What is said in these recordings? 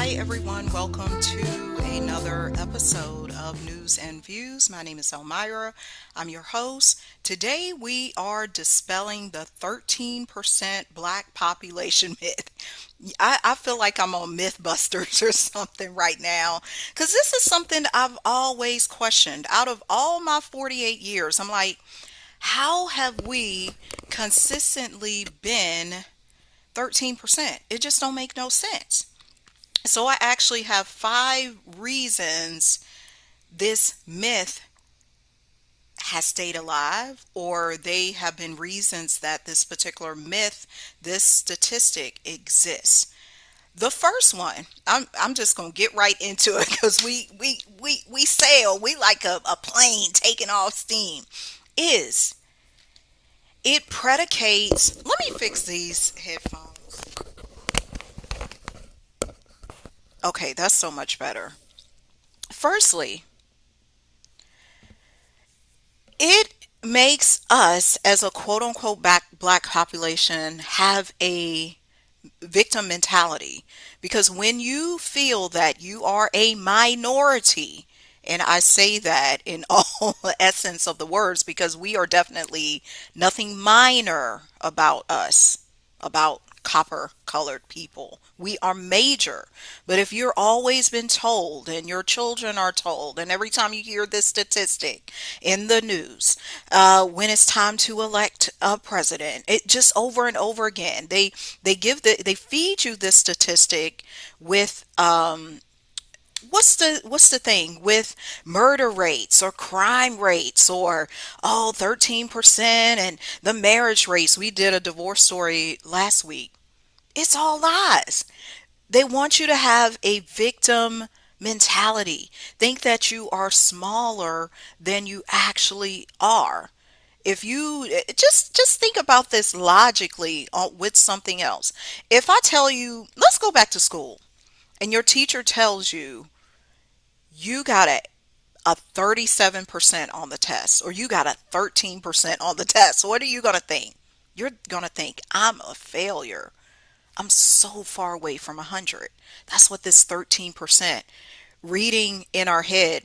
Hi, everyone. Welcome to another episode of News and Views. My name is Elmira. I'm your host. Today, we are dispelling the 13% black population myth. I feel like I'm on Mythbusters or something right now because this is something I've always questioned. Out of all my 48 years, I'm like, how have we consistently been 13%? It just don't make no sense. So I actually have 5 reasons this myth has stayed alive, or they have been reasons that this particular myth, this statistic exists. The first one, I'm just gonna get right into it because we sail, we like a plane taking off steam. Is it predicates? Let me fix these headphones. Okay, that's so much better. Firstly, it makes us as a quote unquote black population have a victim mentality, because when you feel that you are a minority, and I say that in all essence of the words because we are definitely nothing minor about us, about copper colored people. We are major. But if you're always been told, and your children are told, and every time you hear this statistic in the news, when it's time to elect a president, it just over and over again, they feed you this statistic with what's the thing with murder rates or crime rates, or 13% and the marriage rates. We did a divorce story last week. It's all lies. They want you to have a victim mentality. Think that you are smaller than you actually are. If you just think about this logically with something else. If I tell you, let's go back to school, and your teacher tells you you got a 37% on the test, or you got a 13% on the test, what are you going to think? You're going to think, I'm a failure. I'm so far away from 100. That's what this 13% reading in our head.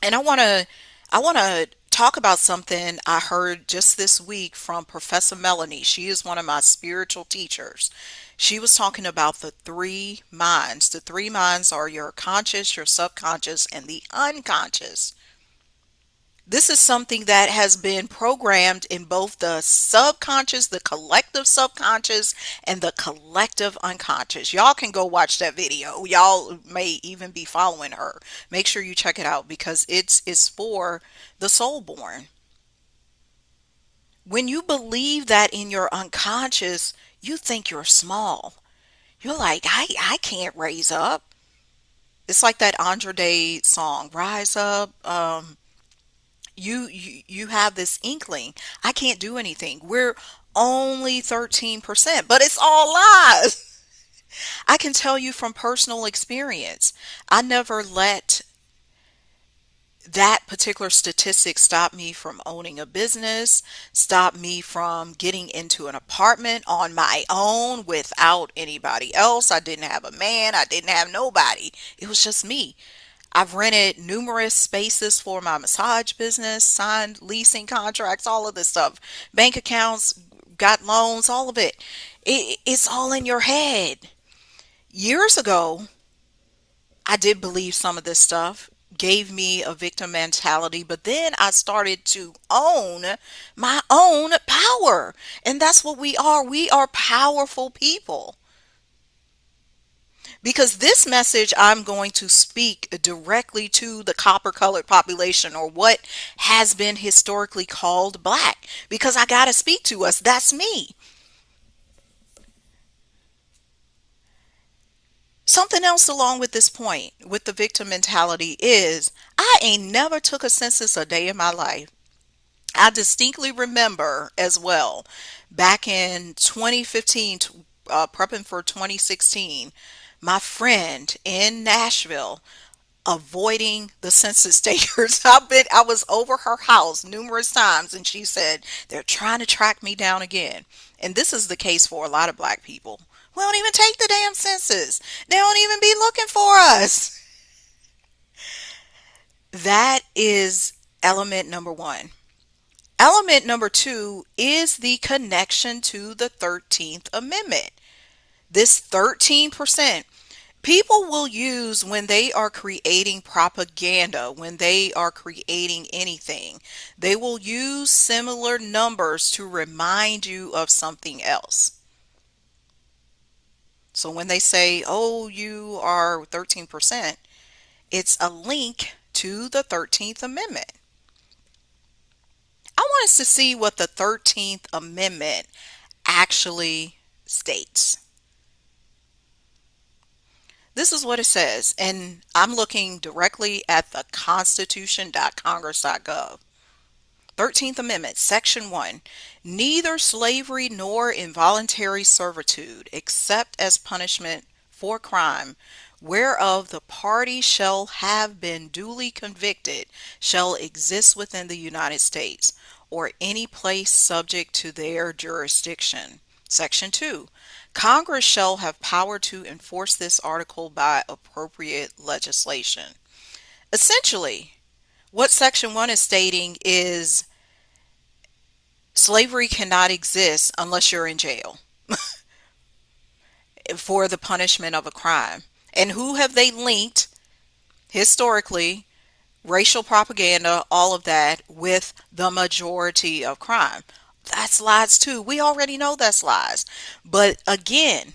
And I want to talk about something I heard just this week from Professor Melanie. She is one of my spiritual teachers. She was talking about the three minds. The three minds are your conscious, your subconscious, and the unconscious. This is something that has been programmed in both the subconscious, the collective subconscious, and the collective unconscious. Y'all can go watch that video. Y'all may even be following her. Make sure you check it out because it's for the soul born. When you believe that in your unconscious, you think you're small. You're like, I can't raise up. It's like that Andre Day song, Rise Up. You have this inkling, I can't do anything. We're only 13%, but it's all lies. I can tell you from personal experience, I never let that particular statistic stop me from owning a business, stop me from getting into an apartment on my own without anybody else. I didn't have a man, I didn't have nobody. It was just me. I've rented numerous spaces for my massage business, signed leasing contracts, all of this stuff, bank accounts, got loans, all of it. It's all in your head. Years ago, I did believe some of this stuff, gave me a victim mentality, but then I started to own my own power. And that's what we are. We are powerful people. Because this message, I'm going to speak directly to the copper colored population, or what has been historically called black, because I got to speak to us. That's me. Something else along with this point with the victim mentality is I ain't never took a census a day in my life. I distinctly remember as well back in 2015, prepping for 2016, my friend in Nashville avoiding the census takers. I was over her house numerous times, and she said they're trying to track me down again. And this is the case for a lot of black people. We don't even take the damn census. They don't even be looking for us. That is element number one. Element number two is the connection to the 13th Amendment. This 13% people will use when they are creating propaganda, when they are creating anything. They will use similar numbers to remind you of something else. So when they say, oh, you are 13%, it's a link to the 13th Amendment. I want us to see what the 13th Amendment actually states. This is what it says, and I'm looking directly at the constitution.congress.gov. 13th Amendment, Section 1. Neither slavery nor involuntary servitude, except as punishment for crime, whereof the party shall have been duly convicted, shall exist within the United States, or any place subject to their jurisdiction. Section 2. Congress shall have power to enforce this article by appropriate legislation. Essentially, what Section 1 is stating is slavery cannot exist unless you're in jail for the punishment of a crime. And who have they linked historically? Racial propaganda, all of that, with the majority of crime. That's lies too. We already know that's lies. But again,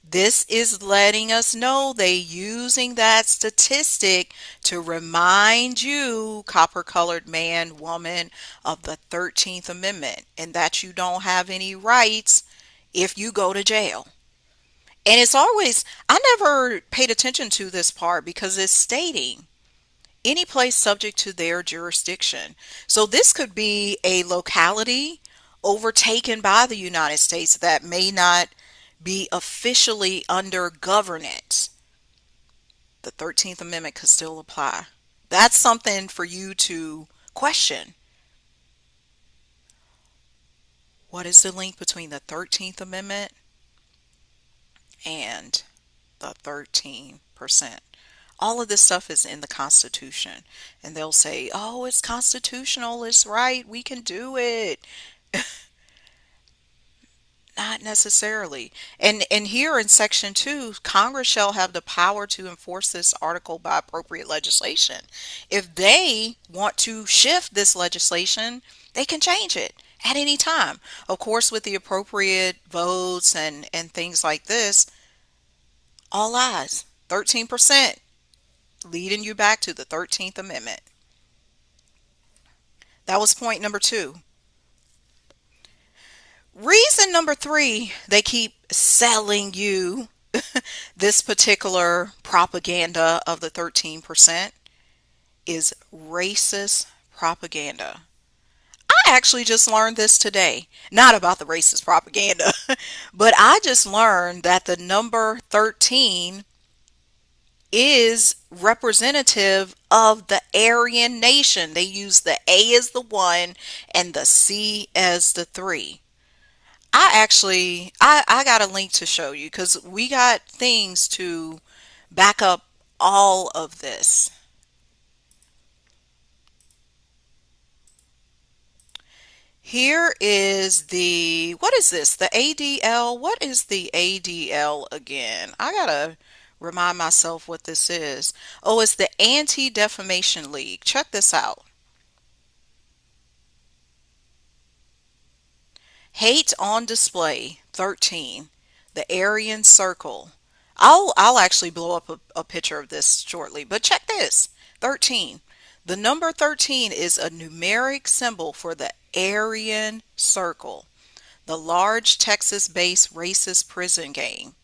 this is letting us know they using that statistic to remind you, copper colored man, woman, of the 13th Amendment and that you don't have any rights if you go to jail. And it's always, I never paid attention to this part because it's stating any place subject to their jurisdiction. So this could be a locality overtaken by the United States that may not be officially under governance. The 13th Amendment could still apply. That's something for you to question. What is the link between the 13th Amendment and the 13%? All of this stuff is in the Constitution. And they'll say, oh, it's constitutional, it's right, we can do it. Not necessarily. And here in Section 2, Congress shall have the power to enforce this article by appropriate legislation. If they want to shift this legislation, they can change it at any time. Of course, with the appropriate votes and things like this, all lies. 13%, leading you back to the 13th Amendment. That was point number 2. Reason number 3, they keep selling you this particular propaganda of the 13% is racist propaganda. I actually just learned this today. Not about the racist propaganda, but I just learned that the number 13 is representative of the Aryan nation. They use the A as the 1 and the C as the 3. I got a link to show you because we got things to back up all of this. Here is what is this? The ADL. What is the ADL again? I gotta remind myself what this is. Oh, it's the Anti-Defamation League. Check this out. Hate on display, 13. The Aryan Circle. I'll actually blow up a picture of this shortly, but check this. 13. The number 13 is a numeric symbol for the Aryan Circle, the large Texas-based racist prison gang.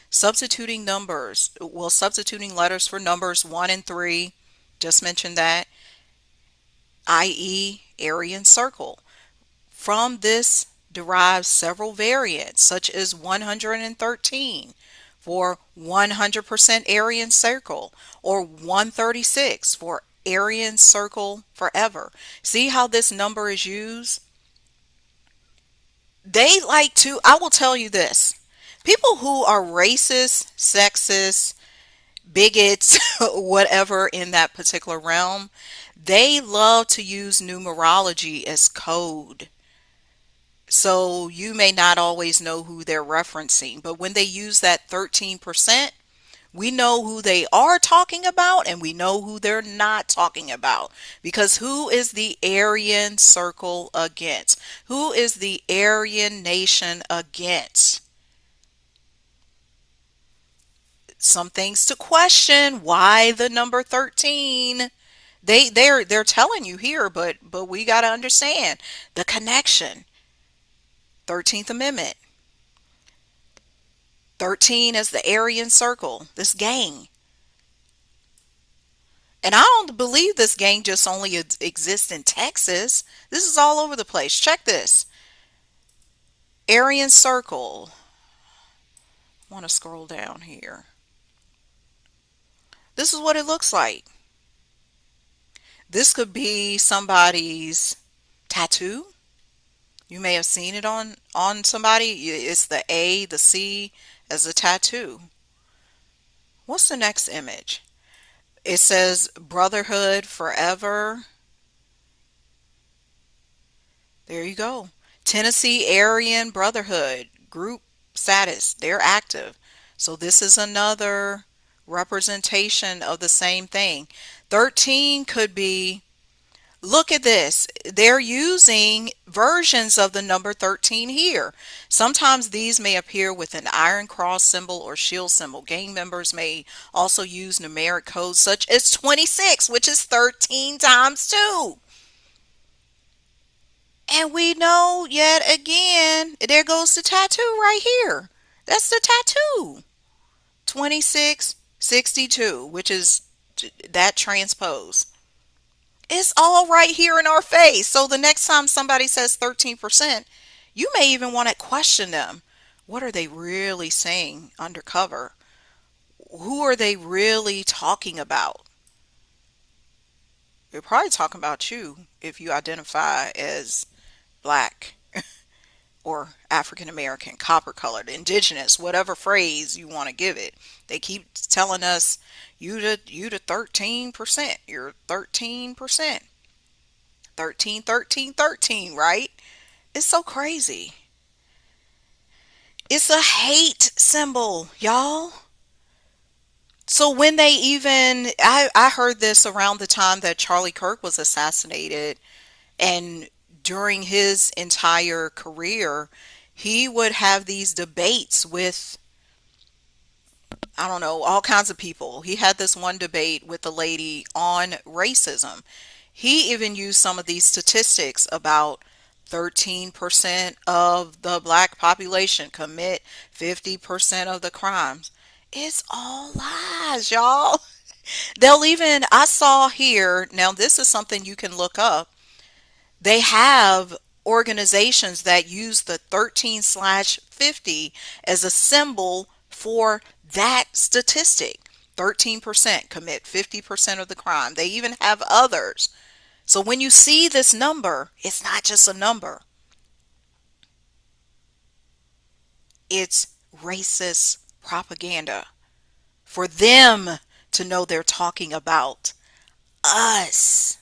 Substituting letters for numbers 1 and 3, just mentioned that, i.e. Aryan Circle. From this derives several variants, such as 113 for 100% Aryan Circle, or 136 for Aryan Circle forever. See how this number is used? They like to, I will tell you this, People who are racist, sexist, bigots, whatever in that particular realm, they love to use numerology as code. So you may not always know who they're referencing, but when they use that 13%, we know who they are talking about and we know who they're not talking about. Because who is the Aryan circle against? Who is the Aryan nation against? Some things to question. Why the number 13? They're telling you here, but we got to understand the connection. 13th Amendment. 13 is the Aryan circle, this gang. And I don't believe this gang just only exists in Texas. This is all over the place. Check this. Aryan circle. I want to scroll down here. This is what it looks like. This could be somebody's tattoo. You may have seen it on somebody. It's the A, the C as a tattoo. What's the next image? It says Brotherhood Forever. There you go. Tennessee Aryan Brotherhood group status. They're active. So this is another representation of the same thing. 13 could be, look at this. They're using versions of the number 13 here. Sometimes these may appear with an iron cross symbol or shield symbol. Gang members may also use numeric codes such as 26, which is 13 times 2. And we know yet again, there goes the tattoo right here. That's the tattoo. 2662, which is that transpose. It's all right here in our face. So the next time somebody says 13%, you may even want to question them. What are they really saying undercover? Who are they really talking about? They're probably talking about you if you identify as black or African American, copper colored, indigenous, whatever phrase you want to give it. They keep telling us you the 13%. You're 13%. 13, 13, 13, right? It's so crazy. It's a hate symbol, y'all. So when they even, I heard this around the time that Charlie Kirk was assassinated, and during his entire career, he would have these debates with, I don't know, all kinds of people. He had this one debate with a lady on racism. He even used some of these statistics about 13% of the black population commit 50% of the crimes. It's all lies, y'all. They'll even, I saw here, now this is something you can look up. They have organizations that use the 13/50 as a symbol for that statistic. 13% commit 50% of the crime. They even have others. So when you see this number, it's not just a number. It's racist propaganda for them to know they're talking about us.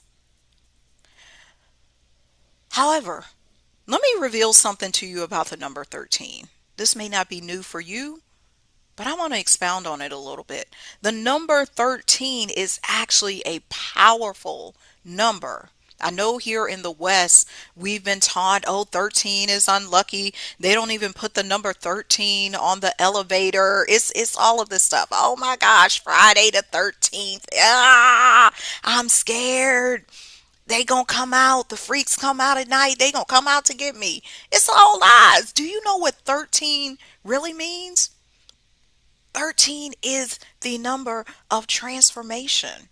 However, let me reveal something to you about the number 13. This may not be new for you, but I want to expound on it a little bit. The number 13 is actually a powerful number. I know here in the West, we've been taught, oh, 13 is unlucky. They don't even put the number 13 on the elevator. It's all of this stuff. Oh my gosh, Friday the 13th. Ah, I'm scared. They gonna come out. The freaks come out at night. They gonna come out to get me. It's all lies. Do you know what 13 really means? 13 is the number of transformation.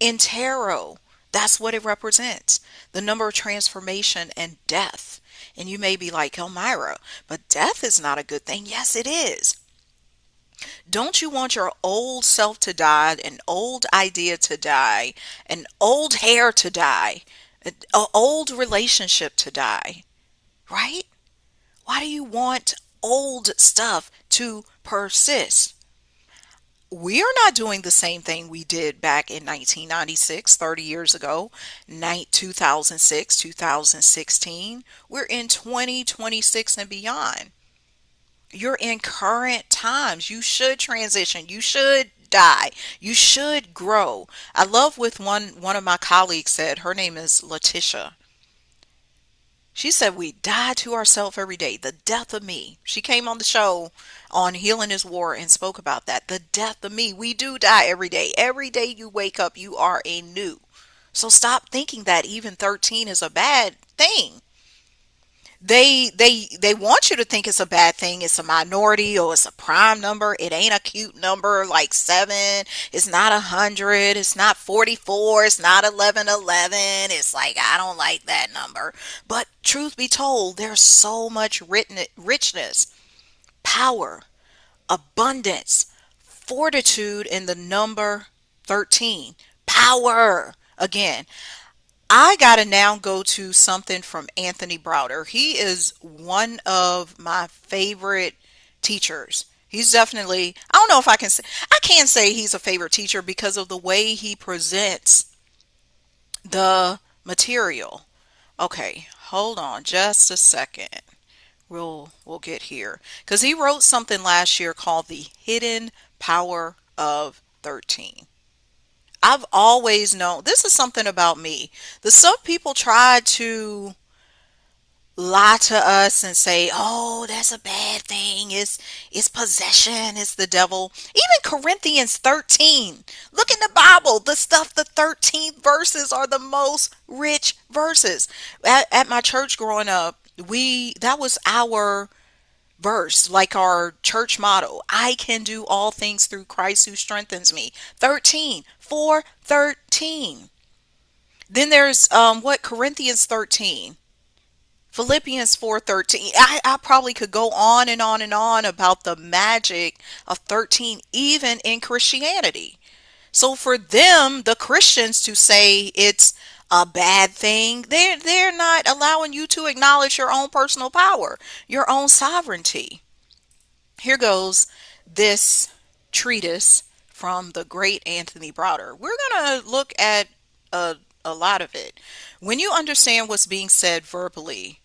In tarot, that's what it represents. The number of transformation and death. And you may be like, Elmira, but death is not a good thing. Yes, it is. Don't you want your old self to die, an old idea to die, an old hair to die, an old relationship to die, right? Why do you want old stuff to persist. We are not doing the same thing we did back in 1996, 30 years ago, 2006, 2016. We're in 2026 and beyond. You're in current times. You should transition. You should die. You should grow. I love what one of my colleagues said. Her name is Letitia. She said we die to ourselves every day. The death of me. She came on the show on Healing is War and spoke about that. The death of me. We do die every day. Every day you wake up, you are a new. So stop thinking that even 13 is a bad thing. They want you to think it's a bad thing. It's a minority or it's a prime number. It ain't a cute number like 7. It's not 100. It's not 44. It's not 1111. It's like I don't like that number. But truth be told, there's so much richness, power, abundance, fortitude in the number 13. Power. Again, I gotta now go to something from Anthony Browder. He is one of my favorite teachers. He's definitely, I don't know if I can't say he's a favorite teacher because of the way he presents the material. Okay, hold on just a second. We'll get here. Because he wrote something last year called The Hidden Power of 13. I've always known this is something about me. The some people try to lie to us and say, "Oh, that's a bad thing. It's possession. It's the devil." Even Corinthians 13. Look in the Bible. The stuff the 13th verses are the most rich verses. At my church growing up, we that was our verse, like our church motto. I can do all things through Christ who strengthens me. 13, 4:13. Then there's what Corinthians 13, Philippians 4:13. I probably could go on and on and on about the magic of 13 even in Christianity. So for them, the Christians, to say it's a bad thing, they're not allowing you to acknowledge your own personal power, your own sovereignty. Here goes this treatise from the great Anthony Browder. We're going to look at a lot of it. When you understand what's being said verbally,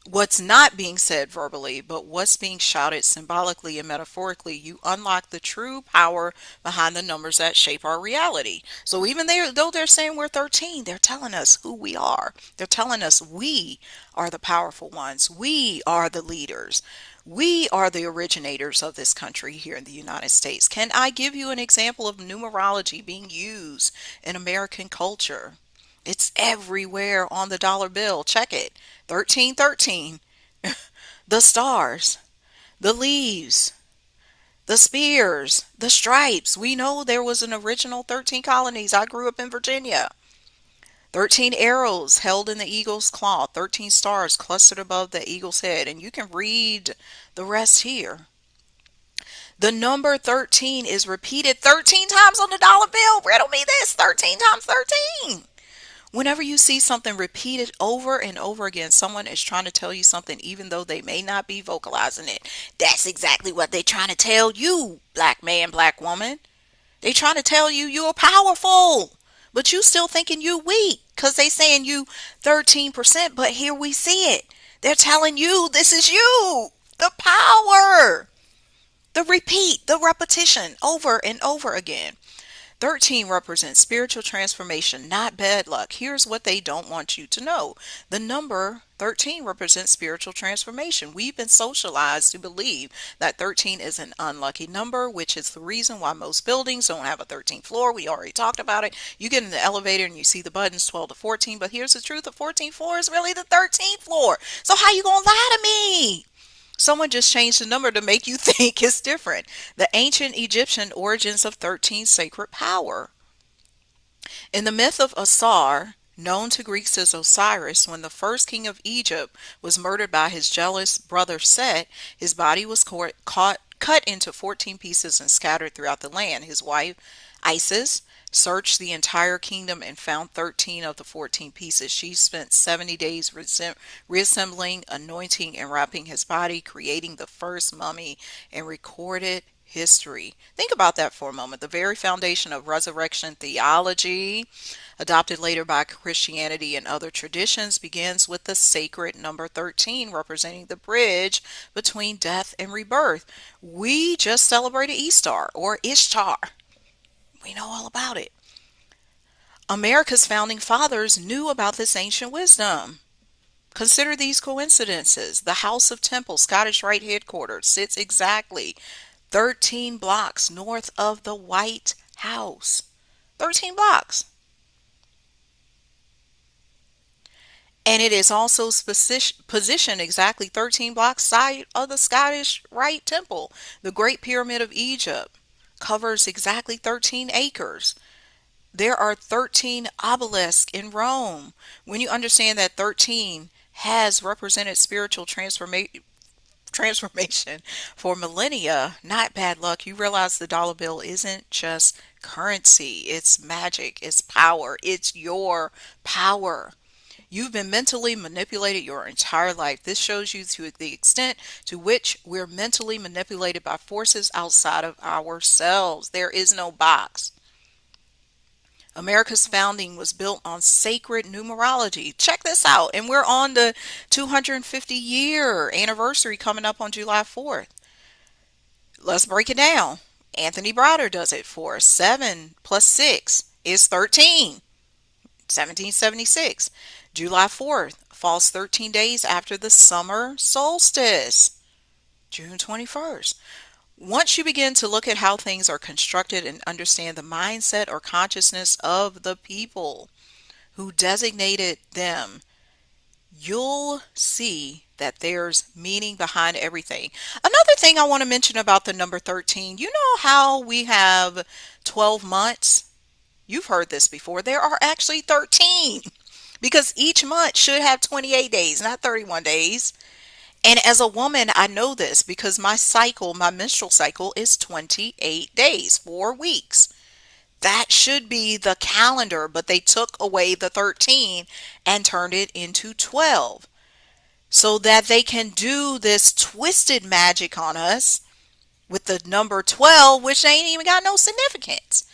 what's not being said verbally, but what's being shouted symbolically and metaphorically, you unlock the true power behind the numbers that shape our reality. So even though they're saying we're 13, they're telling us who we are. They're telling us we are the powerful ones. We are the leaders. We are the originators of this country here in the United States. Can I give you an example of numerology being used in American culture? It's everywhere on the dollar bill. Check it. 1313. The stars, the leaves, the spears, the stripes. We know there was an original 13 colonies. I grew up in Virginia. 13 arrows held in the eagle's claw. 13 stars clustered above the eagle's head. And you can read the rest here. The number 13 is repeated 13 times on the dollar bill. Riddle me this. 13 times 13. Whenever you see something repeated over and over again, someone is trying to tell you something even though they may not be vocalizing it. That's exactly what they're trying to tell you, black man, black woman. They trying to tell you you're powerful, but you still thinking you weak because they saying you 13%, but here we see it. They're telling you this is you, the power, the repeat, the repetition over and over again. 13 represents spiritual transformation, not bad luck. Here's what they don't want you to know. The number 13 represents spiritual transformation. We've been socialized to believe that 13 is an unlucky number, which is the reason why most buildings don't have a 13th floor. We already talked about it. You get in the elevator and you see the buttons 12 to 14, but here's the truth. The 14th floor is really the 13th floor. So how you gonna lie to me? Someone just changed the number to make you think it's different. The ancient Egyptian origins of 13 sacred power. In the myth of Asar, known to Greeks as Osiris, when the first king of Egypt was murdered by his jealous brother Set, his body was caught cut into 14 pieces and scattered throughout the land. His wife, Isis, searched the entire kingdom and found 13 of the 14 pieces. She spent 70 days reassembling, anointing, and wrapping his body, creating the first mummy in recorded history. Think about that for a moment. The very foundation of resurrection theology, adopted later by Christianity and other traditions, begins with the sacred number 13, representing the bridge between death and rebirth. We just celebrated Easter, or Ishtar. We know all about it. America's founding fathers knew about this ancient wisdom. Consider these coincidences. The House of Temple, Scottish Rite headquarters, sits exactly 13 blocks north of the White House. 13 blocks. And it is also positioned exactly 13 blocks side of the Scottish Rite Temple. The Great Pyramid of Egypt covers exactly 13 acres. There are 13 obelisks in Rome. When you understand that 13 has represented spiritual transformation for millennia, not bad luck, you realize the dollar bill isn't just currency, it's magic, it's power, it's your power. You've been mentally manipulated your entire life. This shows you to the extent to which we're mentally manipulated by forces outside of ourselves. There is no box. America's founding was built on sacred numerology. Check this out. And we're on the 250-year anniversary coming up on July 4th. Let's break it down. Anthony Browder does it for us. 7 plus 6 is 13. 1776. July 4th falls 13 days after the summer solstice. June 21st. Once you begin to look at how things are constructed and understand the mindset or consciousness of the people who designated them, you'll see that there's meaning behind everything. Another thing I want to mention about the number 13, you know how we have 12 months? You've heard this before. There are actually 13 because each month should have 28 days, not 31 days. And as a woman, I know this because my menstrual cycle is 28 days, 4 weeks. That should be the calendar, but they took away the 13 and turned it into 12 so that they can do this twisted magic on us with the number 12, which ain't even got no significance.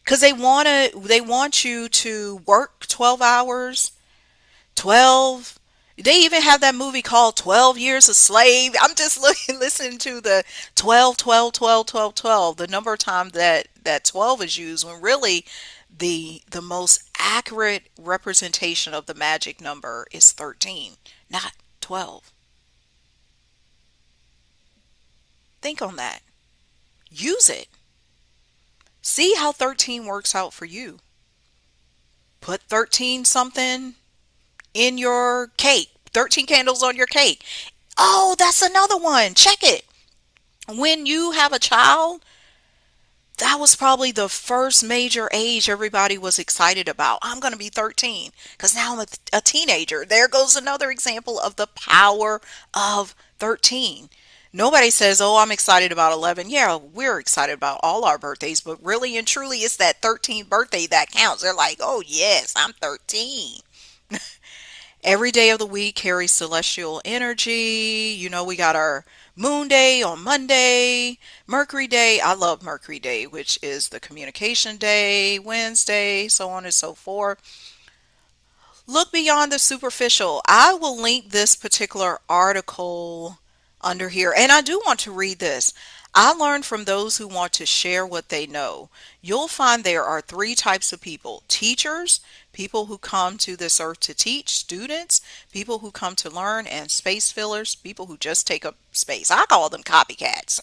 Because they want you to work 12 hours, 12. They even have that movie called 12 Years a Slave. I'm just listening to the 12, 12, 12, 12, 12. The number of times that 12 is used when really the most accurate representation of the magic number is 13, not 12. Think on that. Use it. See how 13 works out for you. Put 13 something in your cake. 13 candles on your cake. Oh, that's another one. Check it. When you have a child, that was probably the first major age everybody was excited about. I'm going to be 13 because now I'm a teenager. There goes another example of the power of 13. Nobody says, oh, I'm excited about 11. Yeah, we're excited about all our birthdays, but really and truly, it's that 13th birthday that counts. They're like, oh, yes, I'm 13. Every day of the week carries celestial energy. You know, we got our Moon Day on Monday, Mercury Day. I love Mercury Day, which is the communication day, Wednesday, so on and so forth. Look beyond the superficial. I will link this particular article under here, and I do want to read this. I learned from those who want to share what they know. You'll find there are 3 types of people: teachers, people who come to this earth to teach, students, people who come to learn, and space fillers, people who just take up space. I call them copycats.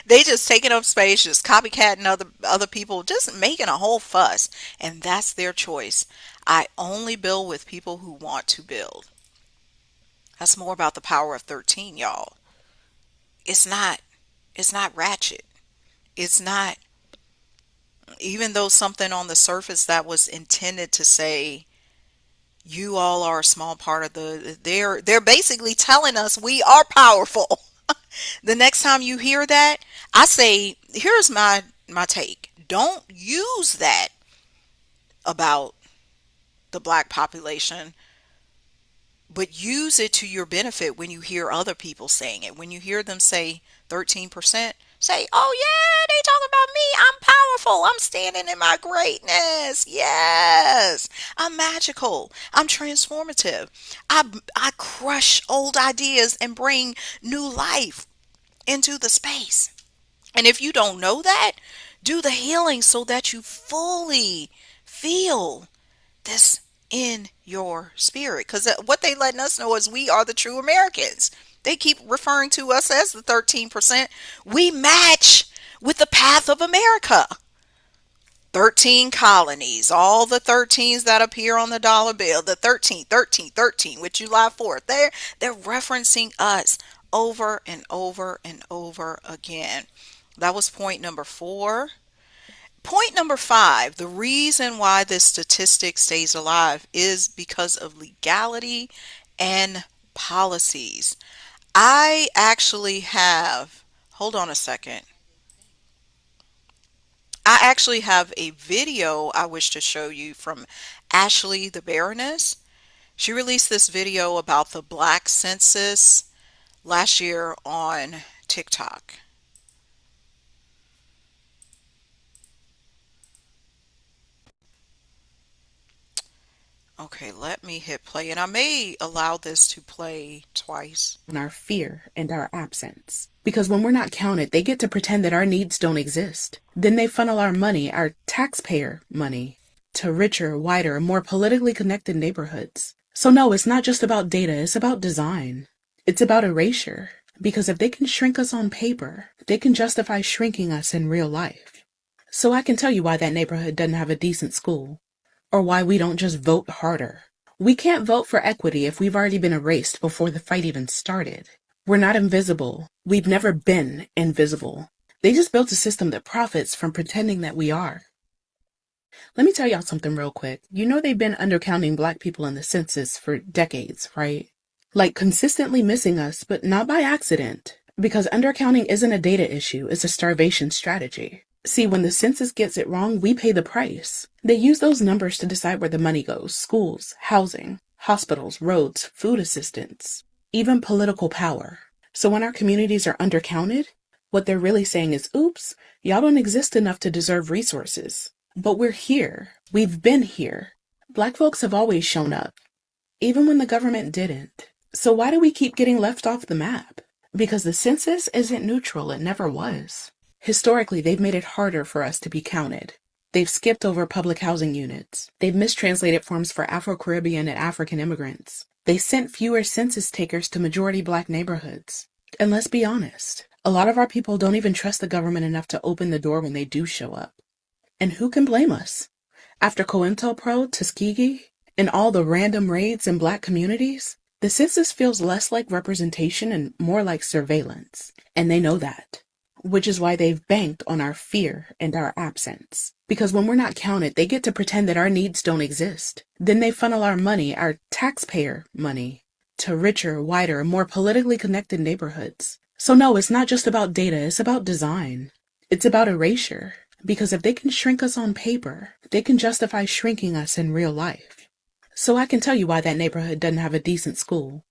They just taking up space, just copycatting other people, just making a whole fuss, and that's their choice. I only build with people who want to build. That's more about the power of 13, y'all. It's not ratchet. It's not, even though something on the surface that was intended to say you all are a small part of they're basically telling us we are powerful. The next time you hear that, I say, here's my take. Don't use that about the black population, but use it to your benefit when you hear other people saying it. When you hear them say 13%, say, "Oh yeah, they talk about me. I'm powerful. I'm standing in my greatness. Yes. I'm magical. I'm transformative. I crush old ideas and bring new life into the space." And if you don't know that, do the healing so that you fully feel this in your spirit. Because what they letting us know is we are the true Americans. They keep referring to us as the 13%. We match with the path of America. 13 colonies, all the 13s that appear on the dollar bill, the 13, 13, 13, with July 4th. They're referencing us over and over and over again. That was point number 4. Point number 5, the reason why this statistic stays alive is because of legality and policies. I actually have, hold on a second. I actually have a video I wish to show you from Ashley the Baroness. She released this video about the black census last year on TikTok. Okay, let me hit play, and I may allow this to play twice. On our fear and our absence. Because when we're not counted, they get to pretend that our needs don't exist. Then they funnel our money, our taxpayer money, to richer, wider, more politically connected neighborhoods. So no, it's not just about data, it's about design. It's about erasure. Because if they can shrink us on paper, they can justify shrinking us in real life. So I can tell you why that neighborhood doesn't have a decent school, or why we don't just vote harder. We can't vote for equity if we've already been erased before the fight even started. We're not invisible. We've never been invisible. They just built a system that profits from pretending that we are. Let me tell y'all something real quick. You know they've been undercounting black people in the census for decades, right? Like consistently missing us, but not by accident. Because undercounting isn't a data issue, it's a starvation strategy. See, when the census gets it wrong, we pay the price. They use those numbers to decide where the money goes: schools, housing, hospitals, roads, food assistance, even political power. So when our communities are undercounted, what they're really saying is, oops, y'all don't exist enough to deserve resources. But we're here. We've been here. Black folks have always shown up, even when the government didn't. So why do we keep getting left off the map? Because the census isn't neutral. It never was. Historically, they've made it harder for us to be counted. They've skipped over public housing units. They've mistranslated forms for Afro-Caribbean and African immigrants. They sent fewer census takers to majority black neighborhoods. And let's be honest, a lot of our people don't even trust the government enough to open the door when they do show up. And who can blame us? After COINTELPRO, Tuskegee, and all the random raids in black communities, the census feels less like representation and more like surveillance. And they know that. Which is why they've banked on our fear and our absence. Because when we're not counted, they get to pretend that our needs don't exist. Then they funnel our money, our taxpayer money, to richer, wider, more politically connected neighborhoods. So no, it's not just about data, it's about design. It's about erasure. Because if they can shrink us on paper, they can justify shrinking us in real life. So I can tell you why that neighborhood doesn't have a decent school,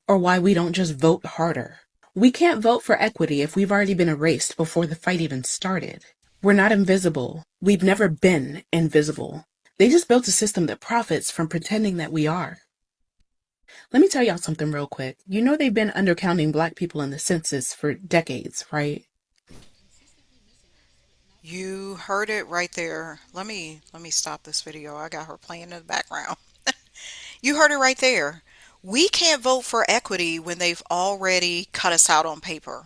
or why we don't just vote harder. We can't vote for equity if we've already been erased before the fight even started. We're not invisible. We've never been invisible. They just built a system that profits from pretending that we are. Let me tell y'all something real quick. You know they've been undercounting black people in the census for decades, right? You heard it right there. Let me stop this video. I got her playing in the background. You heard it right there. We can't vote for equity when they've already cut us out on paper.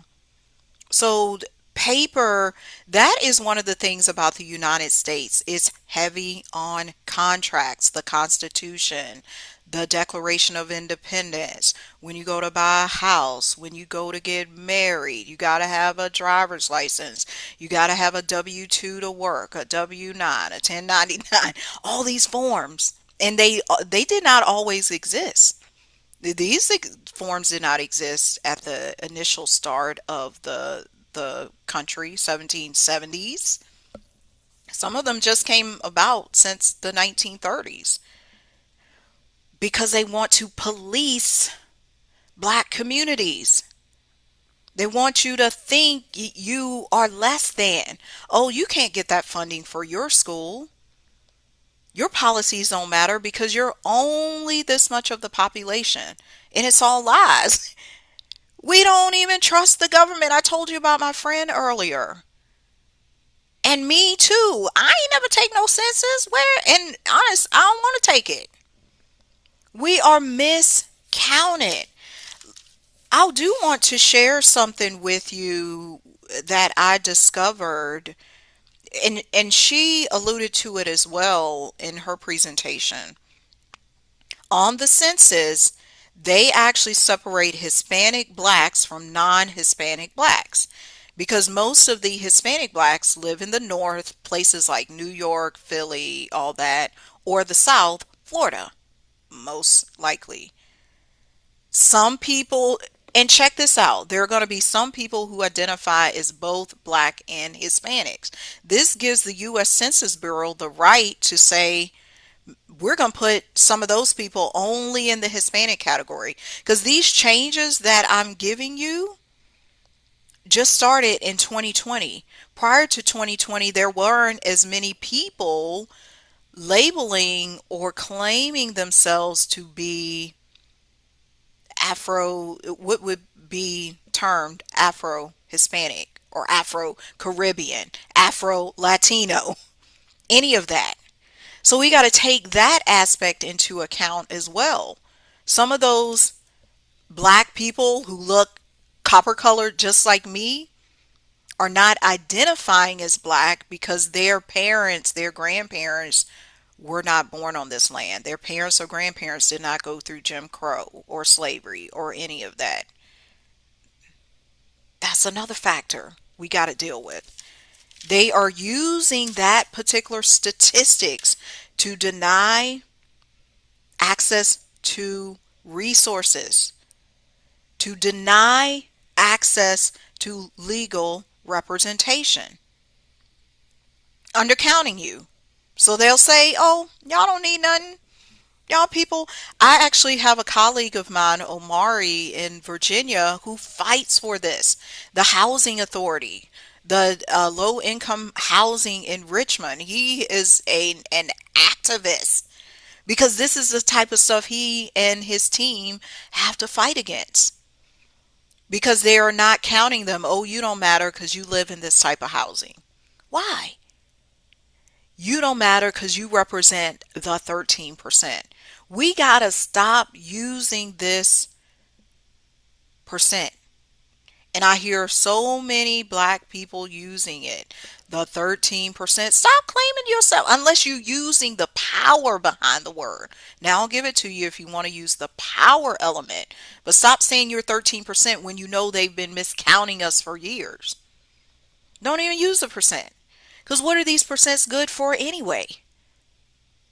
So paper, that is one of the things about the United States. It's heavy on contracts, the Constitution, the Declaration of Independence. When you go to buy a house, when you go to get married, you got to have a driver's license. You got to have a W-2 to work, a W-9, a 1099, all these forms. And they did not always exist. These forms did not exist at the initial start of the country, 1770s. Some of them just came about since the 1930s because they want to police black communities. They want you to think you are less than. Oh, you can't get that funding for your school. Your policies don't matter because you're only this much of the population. And it's all lies. We don't even trust the government. I told you about my friend earlier. And me too. I ain't never take no census. Where? And honest, I don't want to take it. We are miscounted. I do want to share something with you that I discovered, and she alluded to it as well in her presentation. On the census, they actually separate Hispanic blacks from non-Hispanic blacks because most of the Hispanic blacks live in the north, places like New York, Philly, all that, or the south, Florida, most likely. Some people, and check this out, there are going to be some people who identify as both black and Hispanics. This gives the U.S. Census Bureau the right to say, we're going to put some of those people only in the Hispanic category because these changes that I'm giving you just started in 2020. Prior to 2020, there weren't as many people labeling or claiming themselves to be Afro, what would be termed Afro Hispanic or Afro Caribbean, Afro Latino, any of that. So we got to take that aspect into account as well. Some of those black people who look copper colored just like me are not identifying as black because their parents, their grandparents were not born on this land. Their parents or grandparents did not go through Jim Crow or slavery or any of that. That's another factor we got to deal with. They are using that particular statistics to deny access to resources, to deny access to legal representation, undercounting you. So they'll say, oh, y'all don't need nothing. Y'all people, I actually have a colleague of mine, Omari, in Virginia, who fights for this. The housing authority, the low income housing in Richmond. He is an activist because this is the type of stuff he and his team have to fight against because they are not counting them. Oh, you don't matter because you live in this type of housing. Why? You don't matter because you represent the 13%. We got to stop using this percent. And I hear so many black people using it. The 13%. Stop claiming yourself unless you're using the power behind the word. Now I'll give it to you if you want to use the power element. But stop saying you're 13% when you know they've been miscounting us for years. Don't even use the percent. Because what are these percents good for anyway?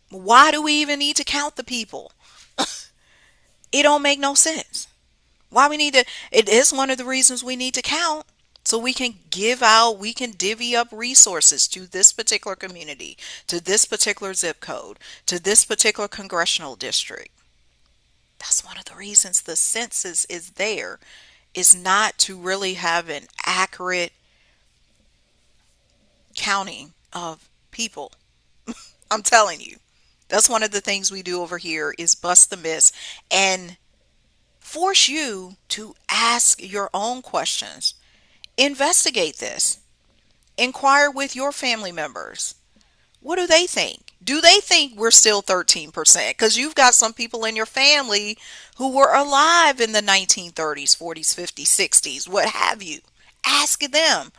Why do we even need to count the people? It don't make no sense. Why we need to, it is one of the reasons we need to count. So we can give out, we can divvy up resources to this particular community, to this particular zip code, to this particular congressional district. That's one of the reasons the census is there, is not to really have an accurate counting of people. I'm telling you. That's one of the things we do over here is bust the myths and force you to ask your own questions. Investigate this. Inquire with your family members. What do they think? Do they think we're still 13%? Because you've got some people in your family who were alive in the 1930s, 40s, 50s, 60s, what have you. Ask them.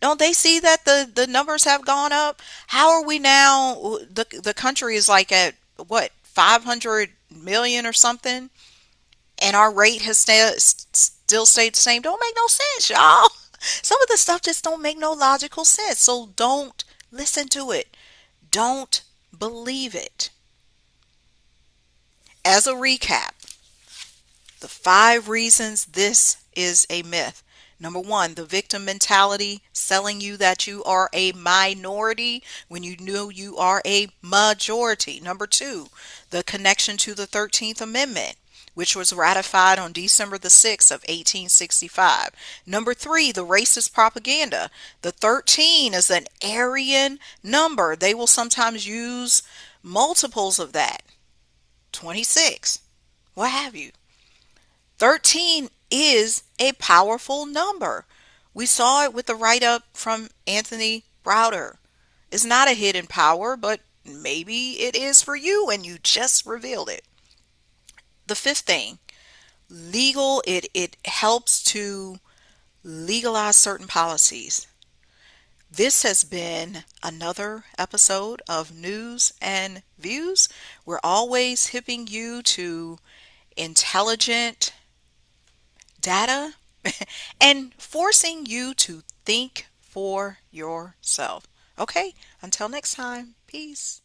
Don't they see that the numbers have gone up? How are we now? The country is like at what, 500 million or something, and our rate has still stayed the same. Don't make no sense, y'all. Some of the stuff just don't make no logical sense. So don't listen to it. Don't believe it. As a recap, The 5 reasons this is a myth. Number one, the victim mentality, selling you that you are a minority when you know you are a majority. Number two, the connection to the 13th Amendment, which was ratified on December the 6th of 1865. Number three, the racist propaganda. The 13 is an Aryan number. They will sometimes use multiples of that, 26, what have you. 13 is a powerful number. We saw it with the write up from Anthony Browder. It's not a hidden power, but maybe it is for you and you just revealed it. The fifth thing, legal, it helps to legalize certain policies. This has been another episode of News and Views. We're always hipping you to intelligent data and forcing you to think for yourself. Okay, until next time, peace.